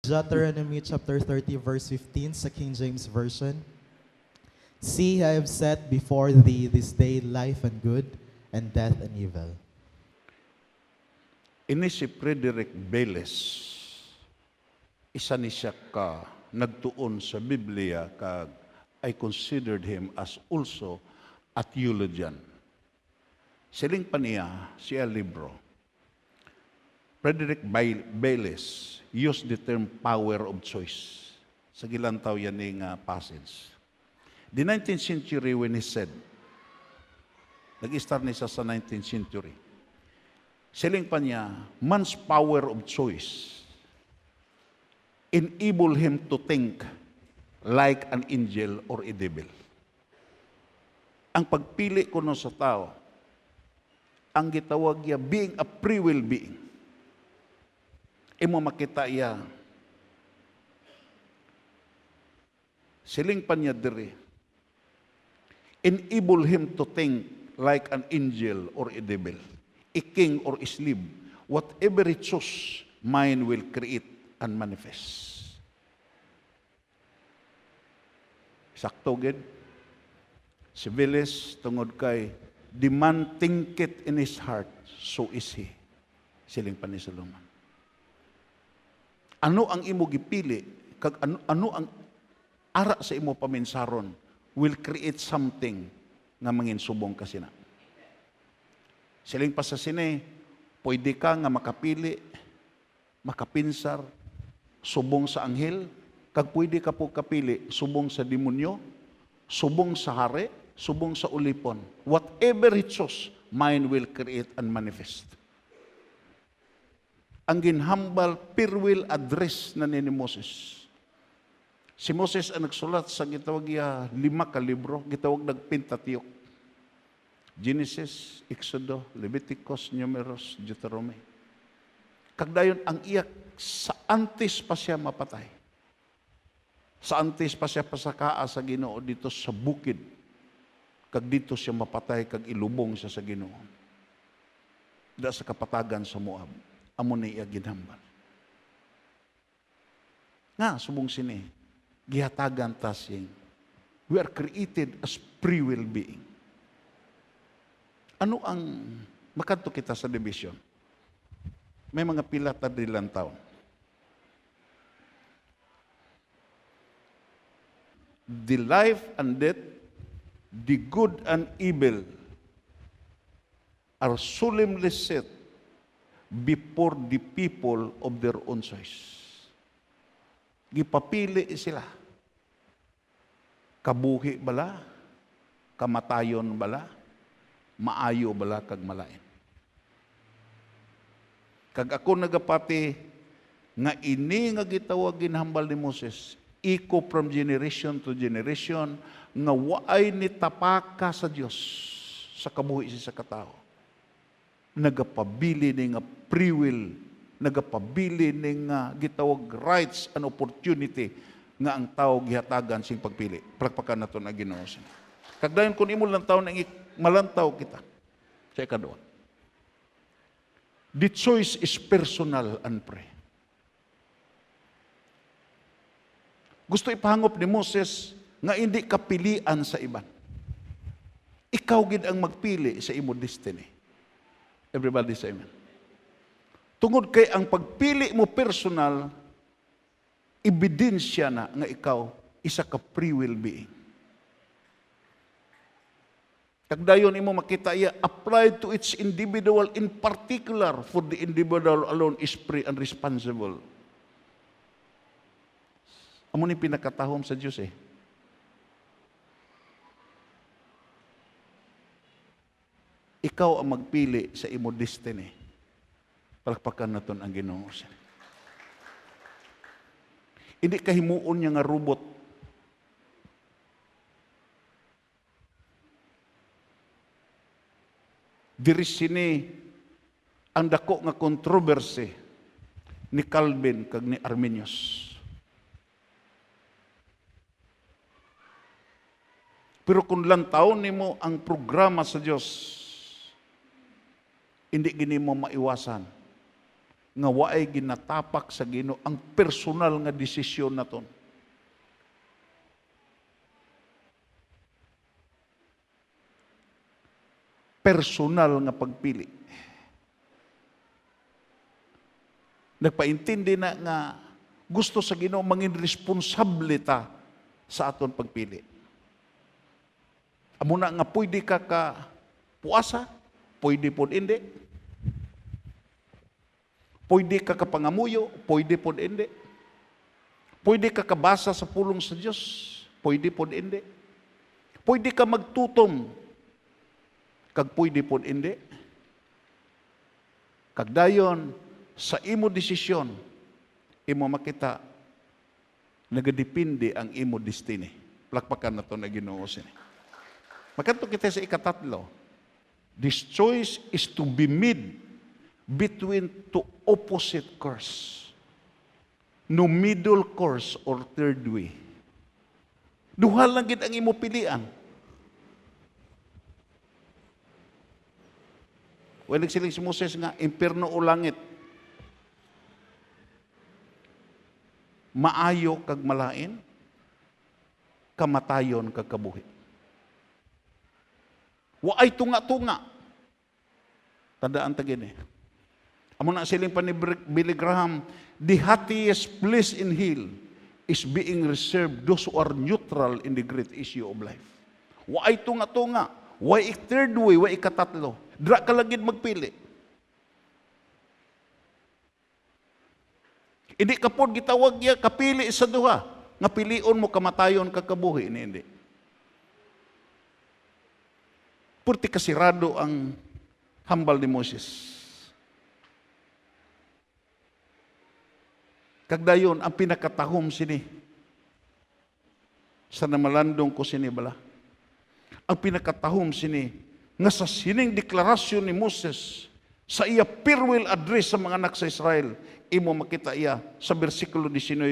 Deuteronomy chapter 30 verse 15 sa King James Version. See, I have set before thee this day life and good, and death and evil. Ini si Frederick Bales, isa ni siya ka nagtuon sa Biblia kag I considered him as also a theologian. Siling pa niya siya libro. Frederick Bales used the term power of choice. Sa gilantaw yan ng passage. The 19th century when he said, nag-start niya sa 19th century, siling pa niya, man's power of choice enable him to think like an angel or a devil. Ang pagpili kuno sa tao, ang gitawag niya being a free will being. Imo makita iya. Siling pa niya diri, enable him to think like an angel or a devil, a king or a slave. Whatever he choose, mind will create and manifest. Sakto gid. Si Bales tungod kay the man thinketh in his heart, so is he. Siling pa ni Solomon. Ano ang imo gipili, kag ano ang ara sa imo paminsaron will create something nga mangin subong ka sina. Siling pa sa sine, pwede ka nga makapili, makapinsar, subong sa anghel, kag pwede ka po kapili, subong sa demonyo, subong sa hari, subong sa ulipon. Whatever he chose, mind will create and manifest. Ang ginhambal, will address na ni Moses. Si Moses ang nagsulat sa gitawag ya 5 ka libro, gitawag nagpentateuch. Genesis, Exodo, Leviticus, Numeros, Deuteronomy. Kagdayon ang iyak sa antes pa siya mapatay. Sa antes pa siya pasakaa sa Ginoo dito sa bukid. Kag dito siya mapatay, kag ilubong siya sa Ginoo. Da sa kapatagan sa Moab. Amo na iya ginhambal. Nga, subong sini, gihatagan tasing, we are created as free will being. Ano ang makanto kita sa division? May mga pila tadilang taon. The life and death, the good and evil are solemnly set before the people of their own choice. Gipapili sila. Kabuhi bala, kamatayon bala, maayo bala kag malain. Kag ako nagapati nga ini nga gitawag ginhambal ni Moses, iko from generation to generation nga waay ni tapaka sa Dios sa kabuhi sa katao. Nagapabili ni nga free will, nagapabili ni nga gitawag rights and opportunity nga ang tao gihatagan sing pagpili. Prakpakan nato na Ginoo. Kagdayon kun imo lang tawo nang malantaw kita. Sa ikaduha. The choice is personal and free. Gusto ipahangop ni Moses nga hindi kapilian sa iban. Ikaw gid ang magpili sa imo destiny. Everybody say amen. Tungod kay ang pagpili mo personal, ebidensya na nga ikaw isa ka free will being. Kagdayon imo makita iya applied to each individual in particular, for the individual alone is free and responsible. Amo ni pinakatahom sa Dios eh. Ikaw ang magpili sa imo destiny. Palakpakan naton ang Ginoo. Hindi kahimuon niya nga robot. Diri sini ang dako nga controversy ni Calvin kag ni Arminius. Pero kung lantaw nimo ang programa sa Dios, hindi gini mo maiwasan nga waay ginatapak sa Ginoo ang personal nga desisyon naton. Personal nga pagpili. Nagpaintindi na nga gusto sa Ginoo mangin responsable ta sa aton pagpili. Amo na nga pwede ka puasa, pwede pod hindi. Pwede ka kapangamuyo, pwede pod hindi. Pwede ka kabasa sa pulong sa Dios, pwede pod hindi. Pwede ka magtutom, kag pwede pod hindi. Kag dayon sa imo desisyon, imo makita nagadepende ang imo destiny. Plakpakan na to na Ginoo sini. Makanto kita sa ikatatlo. This choice is to be made between two opposite course. No middle course or third way. Duha lang gid ang imo pilian. Wala siling si Moses nga, impierno o langit. Maayo kag malain, kamatayon kag kabuhi. Waay tunga-tunga. Tandaan ta gini. Amo na siling pa ni Billy Graham, the happiest place in hell is being reserved those who are neutral in the great issue of life. Waay tunga-tunga. Waay third way, waay ikatatlo. Dra ka lagid magpili. Hindi ka po gitawag niya, kapili sa duha. Nga pilion mo kamatayon kakabuhi. Hindi. Purti kasirado ang hambal ni Moses. Kagdayon, ang pinakatahom sini. Sa namalandong ko sini bala. Ang pinakatahom sini, nga sa sining deklarasyon ni Moses, sa iya farewell address sa mga anak sa Israel, imo makita iya sa versikulo 19,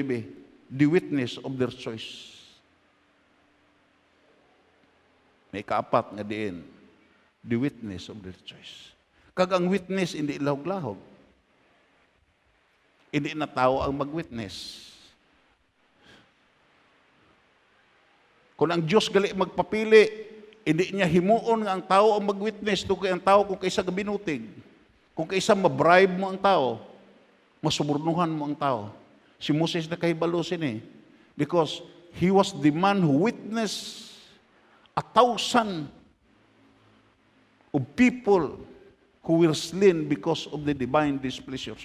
the witness of their choice. May kaapat nga diin, the witness of their choice. Kag ang witness, hindi lahog-lahog. Hindi na tao ang mag-witness. Kung ang Diyos gali magpapili, hindi niya himuon nga ang tao ang mag-witness to kay ang tao kung kaysa gabinutig. Kung kaysa mabribe mo ang tao, masuburnuhan mo ang tao. Si Moses na kahibalo sini. Because he was the man who witnessed 1,000 of people who were slain because of the divine displeasures.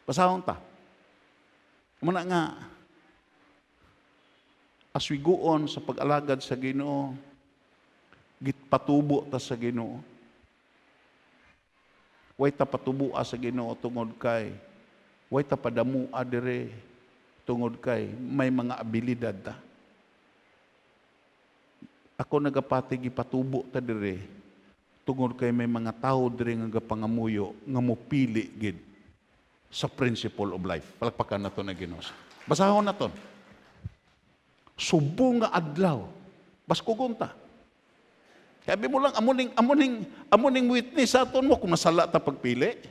Basahon ta. Muna nga, as we go on sa pag-alagad sa Ginoo, gitpatubo ta sa Ginoo. Way ta patubua sa Ginoo tungod kay way ta padamua dire tungod kay may mga abilidad ta. Ako nagapati gipatubo ta dire tungod kay may mga tao dire nga gapangamuyo nga mopili gid sa principle of life. Palakpakan nato na Ginoo. Basahon naton. Subong nga adlaw, baskugon ta. Sabi mo lang, amuning witness sa aton mo kung masala ta pagpili.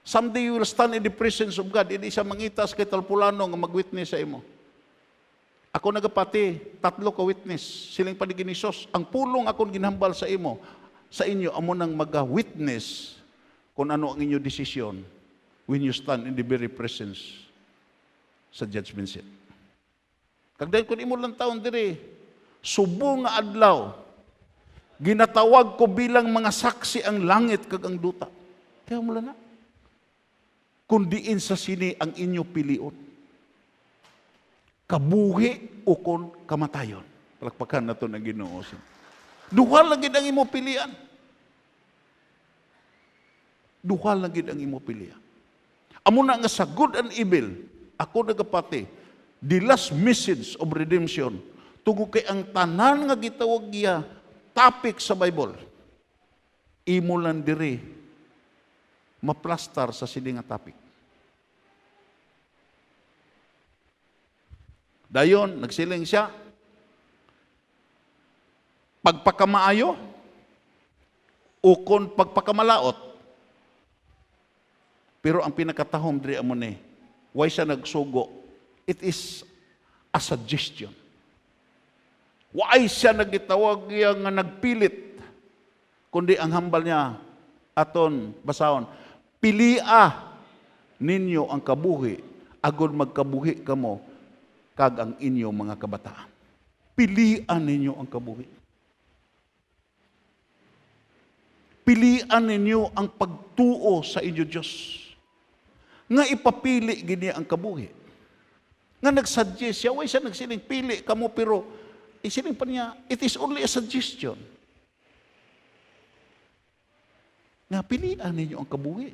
Someday you will stand in the presence of God, hindi siya mangitas kay talpulano nga mag-witness sa imo. Ako nagapati, 3 ka witness, siling padiginisos. Ang pulong akong ginhambal sa imo, sa inyo, amo nang mag-witness kung ano ang inyo desisyon when you stand in the very presence sa judgment seat. Kag dahil kung imo lang taon dire, subong nga adlaw, ginatawag ko bilang mga saksi ang langit kag ang duta. Kaya mula na. Kung diin sa sini ang inyo pilion. Kabuhi o kon kamatayon. Palakpakan na ito ng Ginoo. Duha lang gid ang imo pilian. Duha lang gid ang imo pilian. Amo na nga sa good and evil, ako nagapati, the last message of redemption, tungod kay ang tanan nga gitawag giya topic sa Bible, imo lang diri maplastar sa sini nga topic. Dayon, nagsiling siya, pagpakamaayo o kon pagpakamalaot, Pero ang pinakatahom diri amo ni, why siya nagsugo? It is a suggestion. Why siya nagitawag iya nga nagpilit? Kundi ang hambal niya, aton basahon, pilia ninyo ang kabuhi, agod magkabuhi kamo, kag ang inyo mga kabataan. Pilian ninyo ang kabuhi. Pilian ninyo ang pagtuo sa inyo Diyos. Nga ipapili gini ang kabuhi. Nga nagsuggest siya, way siya nagsiling, pili kamo, pero isiling pa niya, it is only a suggestion. Nga pilian ninyo ang kabuhi.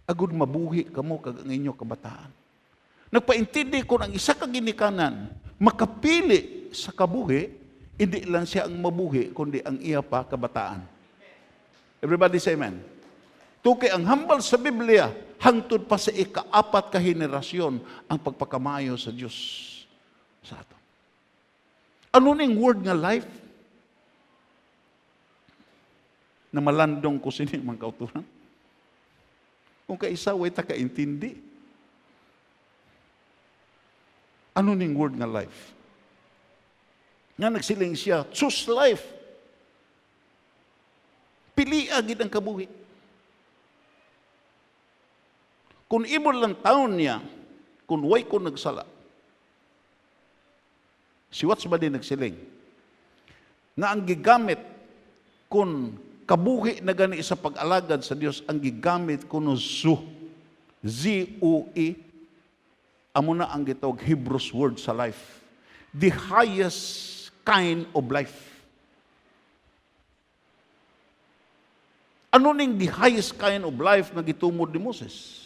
Agud mabuhi kamo kag ang inyo kabataan. Nagpaintindi ko ang isa ka ginikanan, makapili sa kabuhi, hindi lang siya ang mabuhi, kundi ang iya pa kabataan. Everybody say amen. Tukay ang hambal sa Biblia, hangtod pa sa ika-4 ka henerasyon ang pagpakamayo sa Diyos sa ato. Ano ning word nga life? Na malandong ko sini mga kauturan. Kung kaisa, way ta kaintindi. Ano ning word nga life? Nga nagsiling siya, choose life. Pilia gid ang kabuhi. Kung imo lang taon niya, kung way ko nagsala, si what's ba din nagsiling? Nga ang gigamit kung kabuhi na gani sa pag-alagad sa Dios, ang gigamit kuno Z-U-E, amo na ang gitawag Hebrews word sa life. The highest kind of life. Ano ning the highest kind of life na gitumod ni Moses?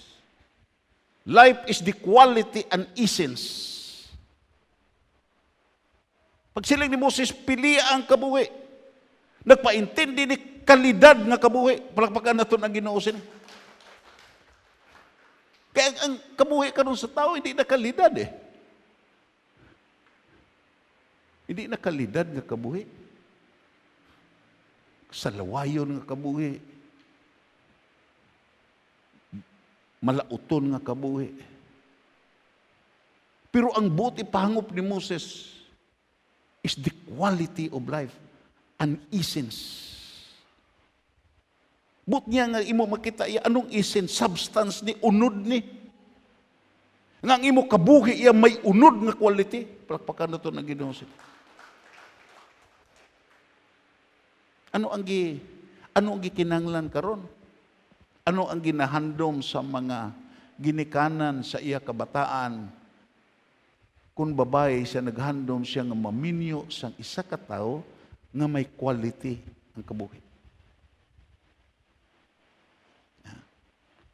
Life is the quality and essence. Pag siling ni Moses, pili ang kabuhi. Nagpaintindi ni kalidad nga kabuhi. Palakpakan na ito ang Ginoo sila. Kaya ang kabuhi karon sa tao, hindi na kalidad eh. Hindi na kalidad nga kabuhi. Sa lawayon nga kabuhi. Malauton nga kabuhi. Pero ang buti pahangop ni Moses is the quality of life and essence. But niya nga imo makita iya anong essence, substance ni, unod ni. Nga ang imo kabuhi iya may unod nga quality. Palakpakan na ito na Ginoo sila. Ano ang gikinanglan karon? Ano ang ginahandom sa mga ginikanan sa iya kabataan? Kung babae siya, naghandom siya nga maminyo sang isa ka tao nga may quality ang kabuhi.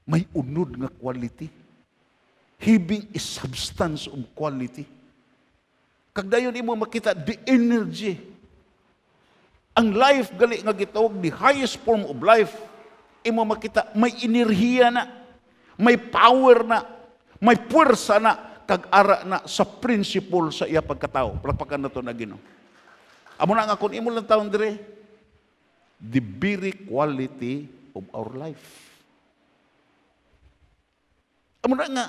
May unod nga quality. Having a substance of quality. Kagdayon imo makita the energy. Ang life gali nga gitawag the highest form of life. Imo makita may enerhiya na, may power na, may puwersa na, kag ara na sa principle sa iya pagkatao. Palakpakan na to na Ginoo. Amo na nga kung imo lang taon dire, the very quality of our life. Amo na nga,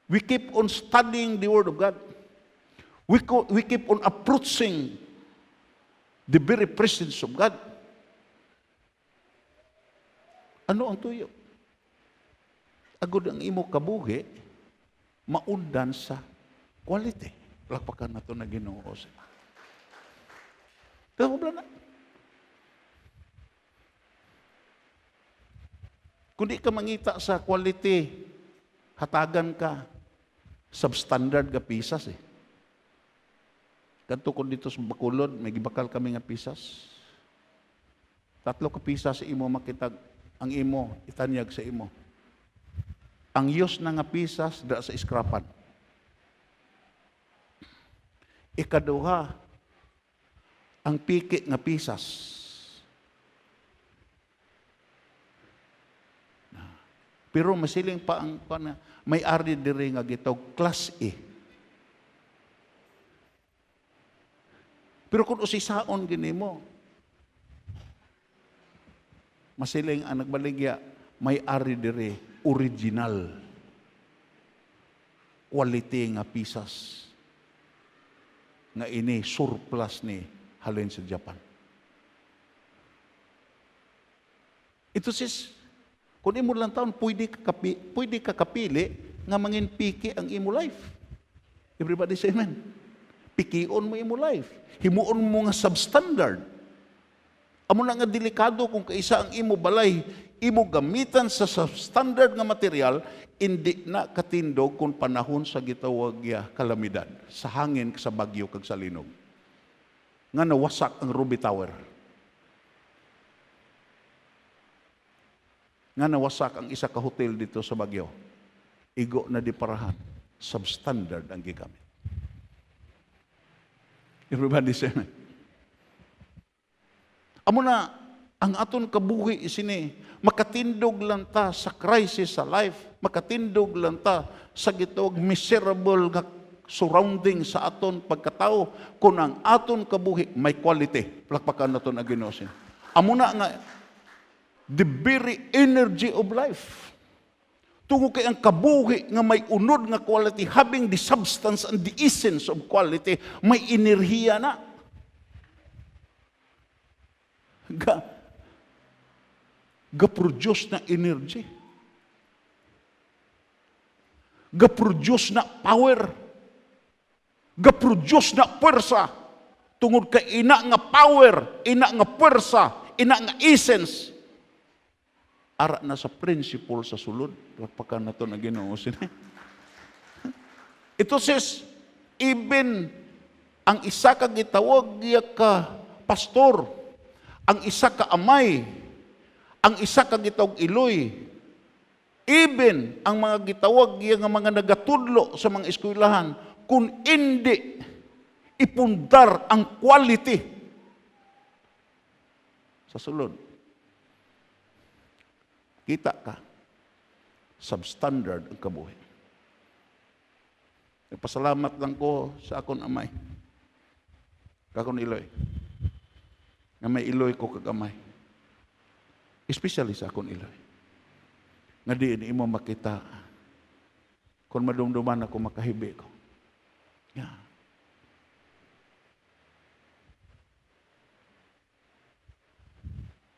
we keep on studying the Word of God. We keep on approaching the very presence of God. Ano ang tuyo? Agud ang imo kabuhi, maundan sa quality. Palakpakan na ito na Ginoo. Pero na. Kung di ka mangita sa quality, hatagan ka, substandard ka pisas eh. Kanto ko dito sa Bacolod, may gibakal kami nga pisas. 3 ka pisas sa imo makitag, ang imo, itanyag sa imo. Ang yus na nga pisas, da sa iskrapan. Ikaduha, ang piki nga pisas. Pero masiling pa ang may ari diri nga gitawag class A. Pero kung usisaon gini mo, masiling ang nagbaligya, may ari dire original quality nga pisas nga ini surplus ni halin sa Japan. Ito sis, kung imo lang taon, pwede ka kapili nga mangin piki ang imo life. Everybody say amen. Pikion mo imo life. Himuon mo nga substandard. Amo na nga delikado kung kaisa ang imo balay, imo gamitan sa substandard nga material, hindi na katindog kung panahon sa gitawag ya kalamidad, sa hangin, sa bagyo, kag sa linog. Nga nawasak ang Ruby Tower. Nga nawasak ang isa ka hotel dito sa Baguio. Igo na di parahan. Substandard ang gigamit. Everybody say amen. Amo na, ang aton kabuhi isini, makatindog lang ta sa crisis sa life, makatindog lang ta sa gitawag miserable nga surrounding sa aton pagkatao, kung ang aton kabuhi may quality. Plakpakan naton ang Ginoo. Amo na nga, the very energy of life. Tungo kay ang kabuhi nga may unod nga quality, having the substance and the essence of quality, may enerhiya na. Ga-produce na energy. Ga-produce na power. Ga-produce na puwersa. Tungod kay ina nga power, ina nga puwersa, ina nga essence, ara na sa principle sa sulod. Pagpakan na ito na Ginoo. Ito says, even ang isa ka gitawag ka pastor, ang isa ka amay, ang isa ka gitawag iloy, even ang mga gitawag nga mga nagatudlo sa mga eskwelahan, kung hindi ipundar ang quality sa sulod, kita ka, substandard ang kabuhi. Nagpasalamat lang ko sa akon amay, kakon iloy, nga may iloy ko kagamay. Especially sa akon iloy. Nga di mo makita kung madumduman ako makahibi ko. Yeah.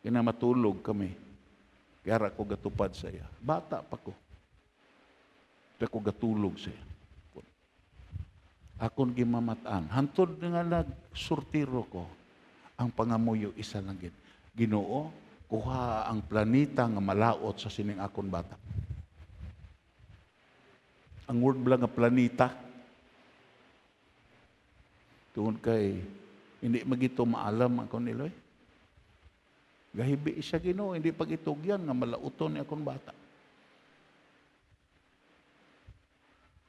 Kinamatulog kami. Kaya ako gatupad sa iya. Bata pa ko. Kaya ako gatulog sa iya. Akon gimamataan. Hantod nga nagsurtiro ko. Ang pangamuyo isa lang gid. Ginoo, kuha ang planeta nga malaot sa sining akon bata. Ang word bala nga planeta, tungod kay hindi magito maalam akon niloy. Gahibi siya Ginoo, hindi pagitugyan nga malauton ni akon bata.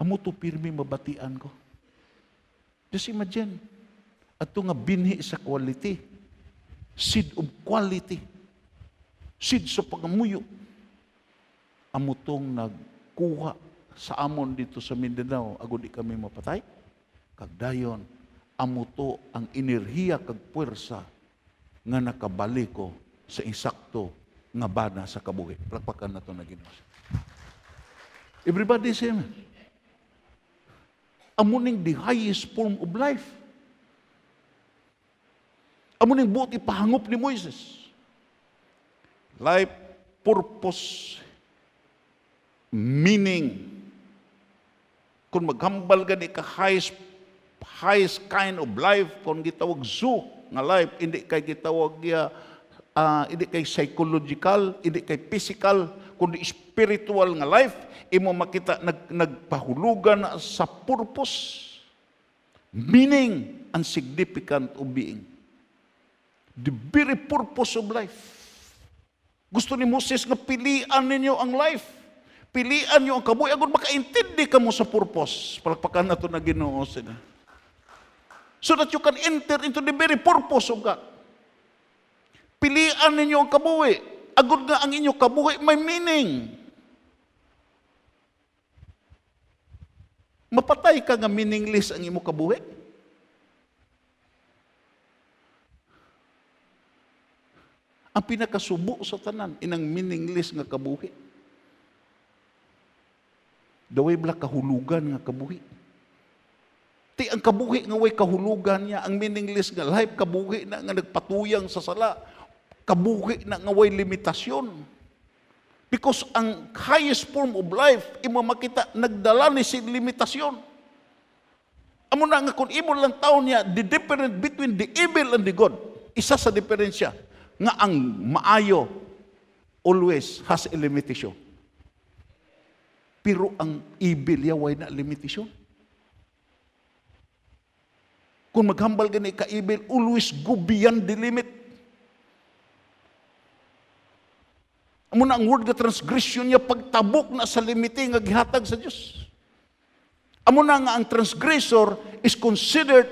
Amo to pirmi mabatian ko. Just imagine, ato nga binhi sa quality, seed of quality, seed sa pagamuyo. Amo tong nagkuha sa amon dito sa Mindanao, agud di kami mapatay. Kagdayon, amo to ang enerhiya kag puwersa nga nakabalik ko sa insakto nga bana sa kabuhi. Plakpakan na ito na Ginoo. Everybody say amen. Amuning the highest form of life. Amuning buti pahangop ni Moises. Life, purpose, meaning. Kung maghambal gani ka highest kind of life, kung gitawag zoo nga life, hindi kay gitawag hindi kay psychological, hindi kay physical, kundi spiritual nga life, imo makita nagpahulugan sa purpose, meaning, and significant of being. The very purpose of life. Gusto ni Moses nga pilian ninyo ang life. Pilian nyo ang kabuhi. Agad makaintindi ka mo sa purpose. Palakpakan na ito na Ginoo. So that you can enter into the very purpose of God. Pilian ninyo ang kabuhi. Agad nga ang inyong kabuhi may meaning. Mapatay ka nga meaningless ang imo kabuhi. Ang pinakasubo sa tanan, inang meaningless nga kabuhi. Daway bala kahulugan nga kabuhi. Ti ang kabuhi nga way kahulugan niya, ang meaningless nga life, kabuhi na nga nagpatuyang sa sala, kabuhi na nga way limitasyon. Because ang highest form of life, imo makita, nagdala ni si limitasyon. Amo na nga kung imo lang taon niya, the difference between the evil and the good, isa sa diferensya, nga ang maayo always has a limitation. Pero ang evil ya way na limitation. Kung maghambal gani ka evil, always go beyond the limit. Amo na ang word nga transgression niya pagtabok na sa limite nga gihatag sa Dios. Amo na nga ang transgressor is considered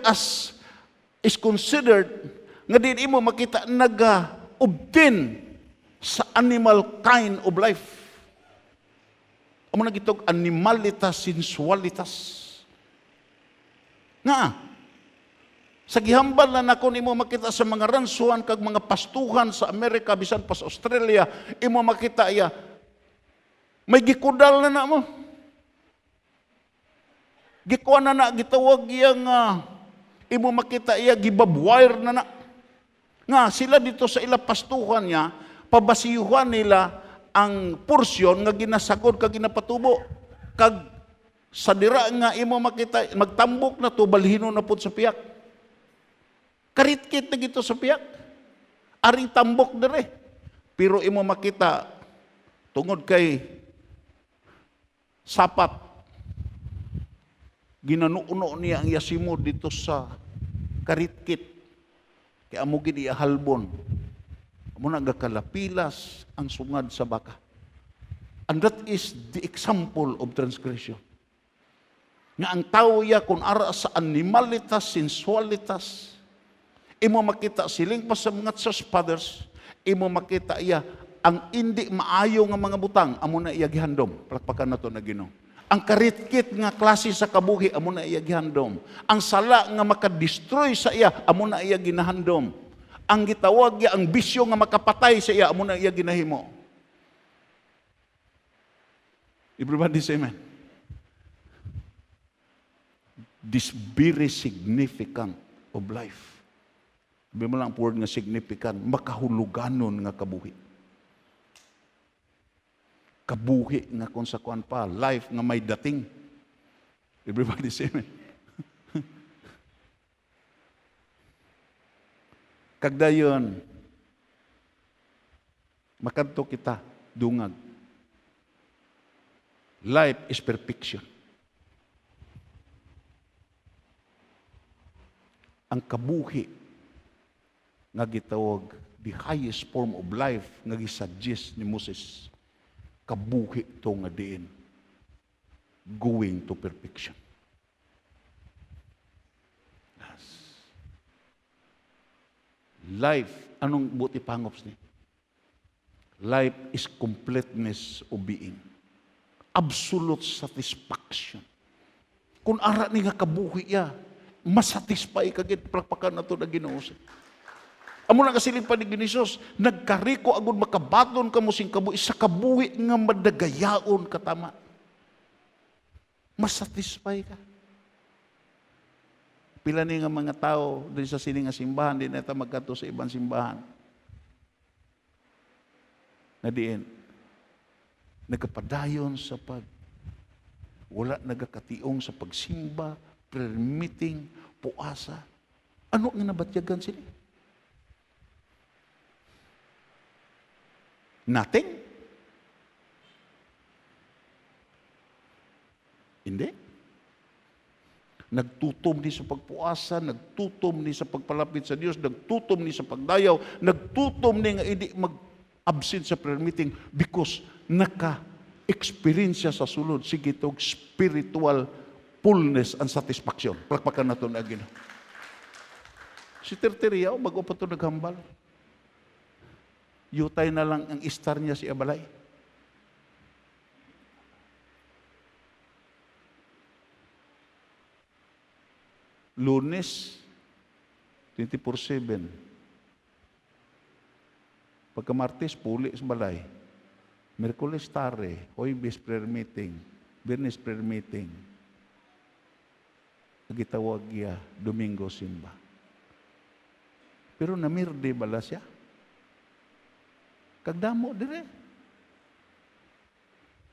nga din imo makita naga-obtain sa animal kind of life. Amo na gitog animalitas, sensualitas. Nga, sa gihambal na nako nimo makita sa mga ransuhan kag mga pastuhan sa Amerika bisan pa sa Australia, imo makita iya may gikudal na mo. Gikuha na gitawag iyang imo makita iya gibabwire na. Nga sila dito sa ila pastuhan niya, pabasiyuhan nila ang porsyon nga ginasagod kag ginapatubo. Kag sa dira nga imo makita magtambok na to balhino na pud sa piyak. Karitkit na gito sa piyak. Aring tambok dire. Pero imo makita tungod kay sapat ginanuuno niya ang yasimo dito sa karitkit. Kaya amo gid ihalbon. Amo nagakalapilas ang sungad sa baka. And that is the example of transgression. Nga ang tao ya kung ara sa animalitas, sensualitas, imo makita siling pa sa mga church fathers, imo makita iya ang hindi maayo nga mga butang, amo na iya gihandom. Palakpakan nato na Ginoo. Ang karitkit nga klase sa kabuhi, amo na iya gihandom. Ang sala nga makadestroy sa iya, amo na iya ginahandom. Ang gitawag iya, ang bisyo nga makapatay sa iya, amo na iya ginahimo. Everybody say amen. This very significant of life. Sabi mo lang ang word nga significant, makahuluganon nga kabuhi. Kabuhi nga kung sa kuan pa, life nga may dating. Everybody say amen. Kagdayon, makadto kita, dungag. Life is perfection. Ang kabuhi nga gitawag the highest form of life nga gisuggest ni Moses. Kabuhi to nga diin going to perfection. Yes. Life, anong buti pangops ni? Life is completeness of being. Absolute satisfaction. Kung ara ni nga kabuhi ya, masatisfy ka gid palakpakan nato na Ginoo. Amo na kasilin pa ni Ginisos, nagkariko agud makabaton ka mo sing kabuhi sa kabuhi nga madagayaon katama. Masatisfy ka. Pila ni nga mga tao din sa sining nga simbahan, din nata magkadto sa ibang simbahan. Na diin, nagapadayon sa wala nagakationg sa pagsimba, prayer meeting, puasa. Ano nga nabatyagan sila? Nothing? Hindi. Nagtutom ni sa pagpuasa, nagtutom ni sa pagpalapit sa Diyos, nagtutom ni sa pagdayaw, nagtutom ni nga hindi mag-absent sa prayer meeting because naka-experience sa sulod. Sige itong spiritual fullness and satisfaction. Palakpakan na ito na Ginoo. Si Terteriao, bago pa ito naghambal. Yutay na lang ang istar niya si Abalay. Lunes, 24/7. Pagka Martes, puli sa balay. Merkules tare, Huwebes prayer meeting, Biyernes prayer meeting. Nagitawag iya, Domingo simba. Pero namirde bala siya. Kagdamo dire.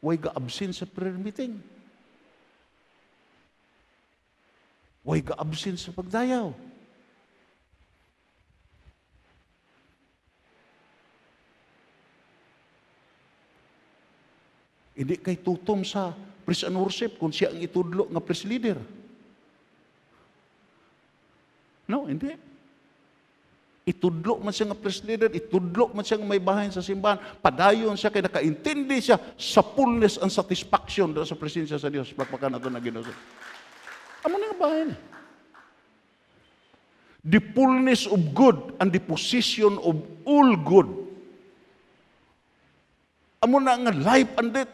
Way ga-absent sa prayer meeting. Way ga-absent sa pagdayaw. Hindi kay tutom sa praise and worship kung siya ang itudlo nga praise leader. No, hindi. Itudlo man siya nga praise leader, itudlo man siya nga may bahayan sa simbahan, padayon siya kay nakaintindi siya sa fullness and satisfaction doon sa presensya sa Dios. Pakpakan nato na Ginoo. Amo na nga bahayan. The fullness of good and the possession of all good. Amo na nga life and death.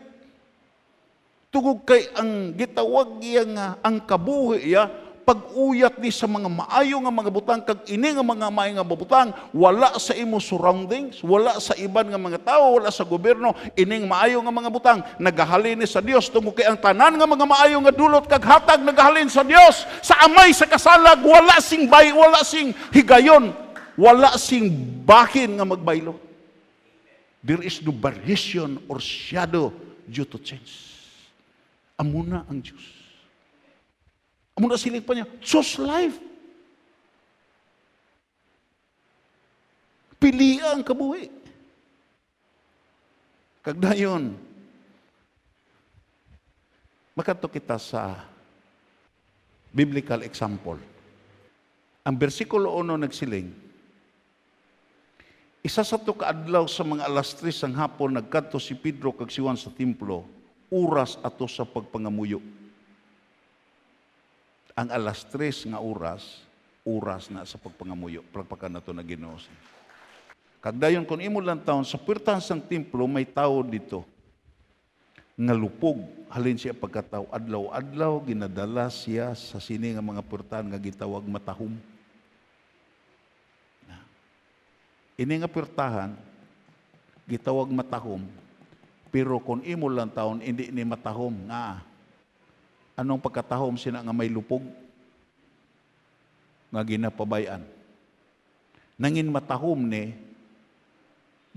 Tugog kay ang gitawag iya nga ang kabuhi iya pag-uyat ni sa mga maayo nga mga butang kag ini nga mga maayo nga butang wala sa imo surroundings, wala sa iban nga mga tao, wala sa gobyerno, ining maayo nga mga butang nagahalin ni sa Dios tungod kay ang tanan nga mga maayo nga dulot kag hatag nagahalin sa Dios sa amay sa kasalag wala sing wala sing higayon, wala sing bahin nga magbaylo. There is no variation or shadow due to change. Amuna ang Diyos. Amuna siling pa niya, choose life. Pilian kabuhi. Kagdayon, makato kita sa biblical example. Ang versikulo 1 nagsiling, isa sa to kaadlaw sa mga alas 3 ng hapon, nagkadto si Pedro kag si Juan sa templo, oras ato sa pagpangamuyo. Ang alas 3 nga oras na sa pagpangamuyo. Pagpakan na to na Ginoo. Kagdayon kung imo lang taon, sa puwertahan sang templo, may tao dito nga lupog. Halin siya pagkatao, adlaw-adlaw, ginadala siya sa sini nga mga puwertahan nga gitawag matahom. Ini nga puwertahan, gitawag matahom, pero kung imo lang taon, hindi ni matahom nga. Anong pagkatahom sina nga may lupog? Nga ginapabayan. Nangin matahom ni,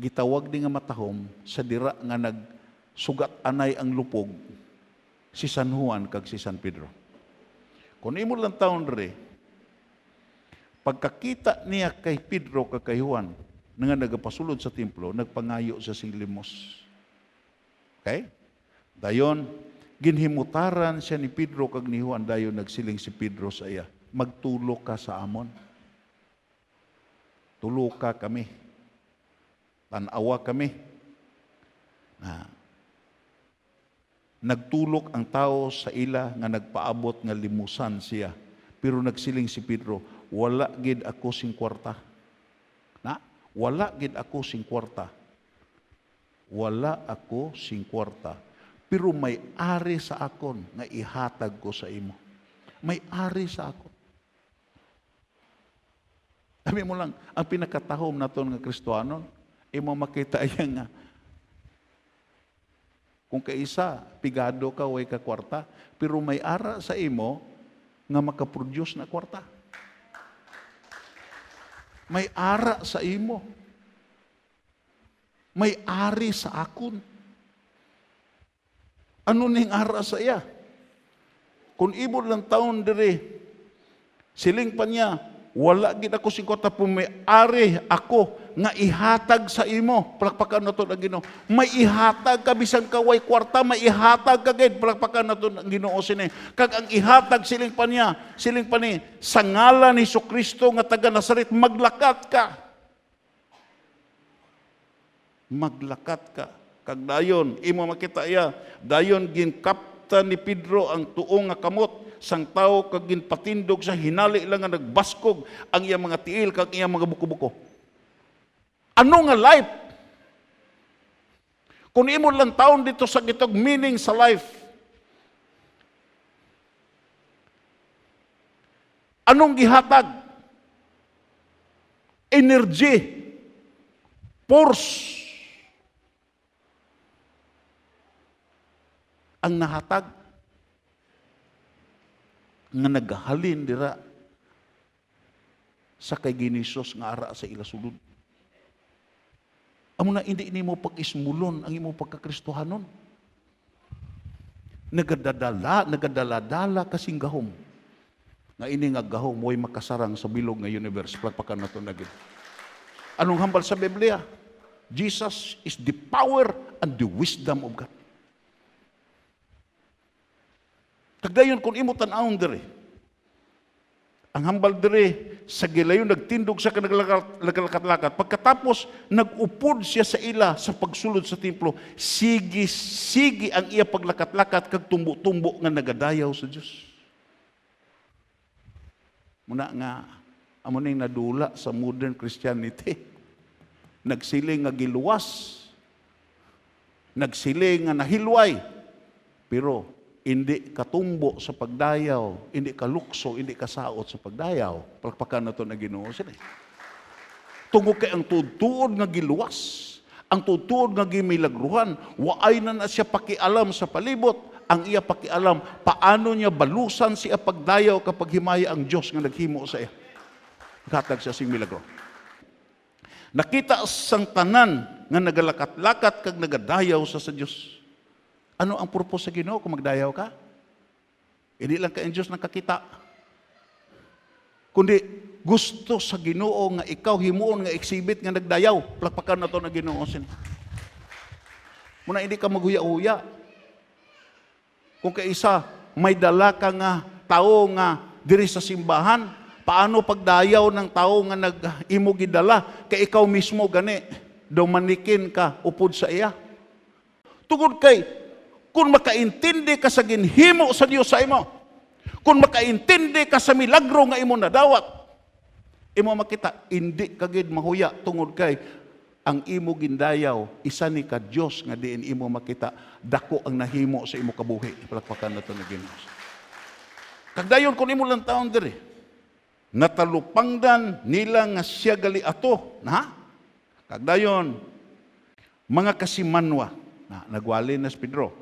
gitawag di nga matahom, sa dira nga nagsugat anay ang lupog, si San Juan kag si San Pedro. Kung imo lang taon re, pagkakita niya kay Pedro kag kay Juan, nga nagapasulod sa templo, nagpangayo sa sing limos. Okay? Dayon, ginhimutaran siya ni Pedro kag ni Juan, dayon nagsiling si Pedro sa iya, magtulo ka sa amon. Tulo ka kami. Tanawa kami. Nagtulok ang tao sa ila nga nagpaabot nga limusan siya. Pero nagsiling si Pedro, wala gid ako sing kwarta. Wala gid ako sing kwarta. Wala ako sing kwarta, pero may ari sa akon nga ihatag ko sa imo. May ari sa akon. Sabi mo lang, ang pinakatahom naton nga Kristohanon, imo makita iya nga, kung kaisa, pigado ka, way ka kwarta, pero may ara sa imo nga makaproduce na kwarta. May ara sa imo. May ari sa akon. Ano ning ara sa iya? Kung ibon lang taon dire, siling pa niya, wala gid ako sing kwarta, po may ari ako nga ihatag sa imo. Palakpakan nato ang Ginoo. May ihatag ka bisan ka way kwarta, may ihatag ka gid. Palakpakan nato ang Ginoo sini. Kag ang ihatag siling pa niya, siling pa ni sa ngalan ni Jesucristo nga taga Nazaret, maglakat ka. Maglakat ka. Kag dayon, imo makita iya, dayon ginkapta ni Pedro ang tuong nga kamot sang tao kag ginpatindog sa hinali lang nga nagbaskog ang iya mga tiil kag iya mga buko-buko. Ano nga life? Kung imo lang taon dito sa gitog meaning sa life, anong gihatag? Energy, force ang nahatag nga nagahalin dira sa kay Ginisos nga ara sa ila sulod. Amo na hindi nimo pag-ismulon ang imo pagkakristohanon. Nagadala kasing gahom. Nga ini nga gahom mo'y makasarang sa bilog nga universe. Plagpakan na ito na gid. Anong hambal sa Biblia? Jesus is the power and the wisdom of God. Kagdayon kung imo tan-awon diri. Ang hambal diri sa gilayon nagtindog sa kanaglakat-lakat. Pagkatapos nagupod siya sa ila sa pagsulod sa templo, sige ang iya paglakat-lakat kag tumbo-tumbo nga nagadayaw sa Dios. Muna nga amo ning nadula sa modern Christianity. Nagsiling nga giluwas. Nagsiling nga nahilway. Pero hindi katumbo sa pagdayaw, hindi kalukso, hindi kasaot sa pagdayaw. Palakpakan na ito na Ginoo sila. Tungod kay ang tuod nga giluwas, ang tuod nga gimilagruhan, waay na siya pakialam sa palibot, ang iya pakialam, paano niya balusan siya pagdayaw kapag himaya ang Diyos nga naghimo sa iya. Katag siya sing milagro. Nakita sang tanan nga nagalakat-lakat kag nagadayaw sa Diyos. Ano ang purpose sa Ginoo kung magdayaw ka? Hindi lang ka ang Diyos nakakita. Kundi gusto sa Ginoo nga ikaw himuon nga exhibit nga nagdayaw. Plakpakan na to na Ginoo sin. Muna hindi ka maghuya-huya. Kung kaisa may dala ka nga tao nga diri sa simbahan, paano pagdayaw ng tao nga nag-imo gidala kay ikaw mismo gani dumanikin ka upod sa iya. Tungod kay kung makaintindi ka sa ginhimo sa Dios sa imo, kung makaintindi ka sa milagro nga imo nadawat, imo makita hindi kagid mahuya tungod kay ang imo gindayaw isa ni ka Dios nga diin imo makita dako ang nahimo sa imo kabuhi. Palakpakan nato na Ginoo. Kagdayon kun imo lang taon diri, natalupangdan nila nga siya gali ato, na? Kagdayon mga kasimanwa, nagwali na si Pedro.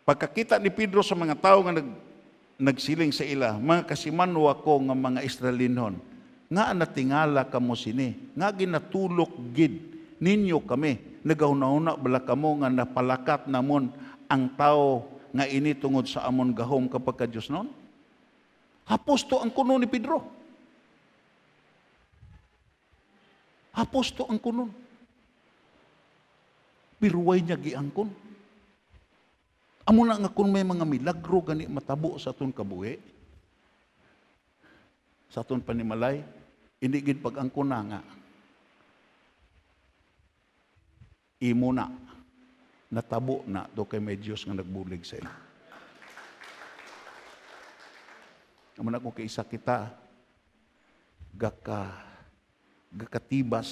Pagkakita ni Pedro sa mga tao nga nagsiling sa ila, mga kasimanwa ko nga mga Israelinon, nga natingala kamo sini, nga ginatulok gid ninyo kami, nagahuna-huna bala kamo nga napalakat namon ang tao nga ini tungod sa amon gahom kapag ka Diyos noon? Haposto ang kuno ni Pedro. Haposto ang kuno. Biruway niya giangkon. Amo na nga kung may mga milagro gani matabo sa aton kabuhi, sa aton panimalay, hindi gid pag-angkon na nga. Imo na, natabo na, do kay may Diyos nga nagbulig sa ino. Amo na kung kaisa kita, gakatibas,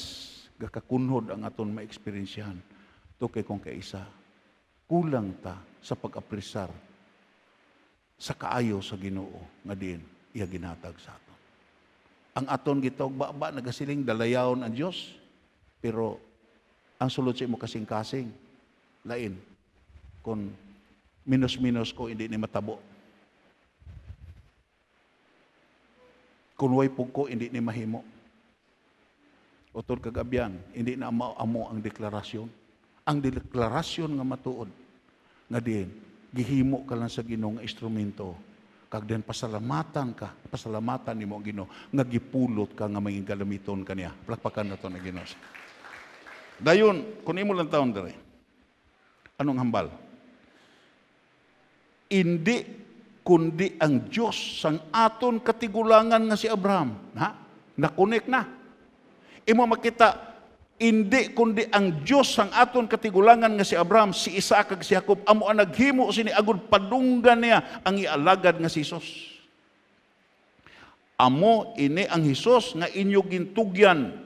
gakakunhod ang aton ma-eksperyensyahan, do kay kung kaisa, kulang ta sa pag-apresar sa kaayo sa Ginoo nga diin iya ginhatag sa aton. Ang aton gitawag ba nagasiling dalayawon ang Dios, pero ang sulod sa imo kasing-kasing lain kung minus-minus ko hindi ni matabo. Kung way pugko hindi ni mahimo. Utod kagabyan hindi na amo ang deklarasyon. Ang deklarasyon nga matuod nga diin gihimo ka lang sa Ginoo nga instrumento kag den pasalamatan nimo ang Ginoo nga gipulot ka nga maging galamiton kaniya. Plakpakan nato na Ginoo. Dayon kun imo lang taon dere. Anong hambal? Hindi kundi ang Dios sang aton katigulangan nga si Abraham, nakonek na. Imo makita hindi kundi ang Diyos ang aton katigulangan nga si Abraham, si Isaac kag si Jacob, amo ang naghimo sini agud padunggan niya ang ialagad nga si Jesus. Amo ini ang Hesus nga inyo gintugyan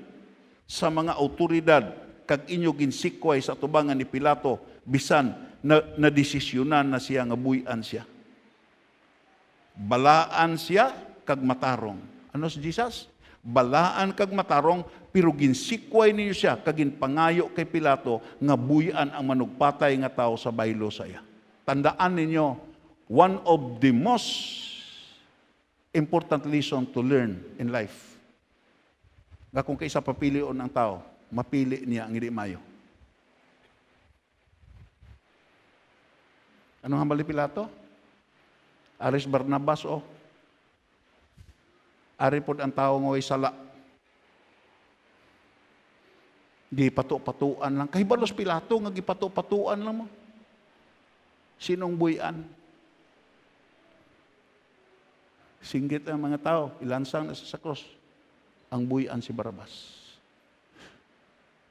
sa mga awtoridad kag inyo ginsikway sa tubangan ni Pilato bisan na desisyonan na siya nga buy-an siya. Balaan siya kag matarong. Ano si Jesus? Balaan kag matarong, pero ginsikway ninyo siya, kag ginpangayo kay Pilato, nga buyan ang manugpatay nga tao sa baylo saya. Tandaan ninyo, one of the most important lesson to learn in life. Nga kung kaisa papilion ang tao, mapili niya ang hindi mayo. Anong hambal ni Pilato? Aris Barnabas, ari pod ang tao nga way sala. Gipatu-patuan lang. Kahibalos Pilato nga gipatu-patuan lang mo. Sinong buyan? Singgit ang mga tao, ilansang na sa krus. Ang buyan si Barabas.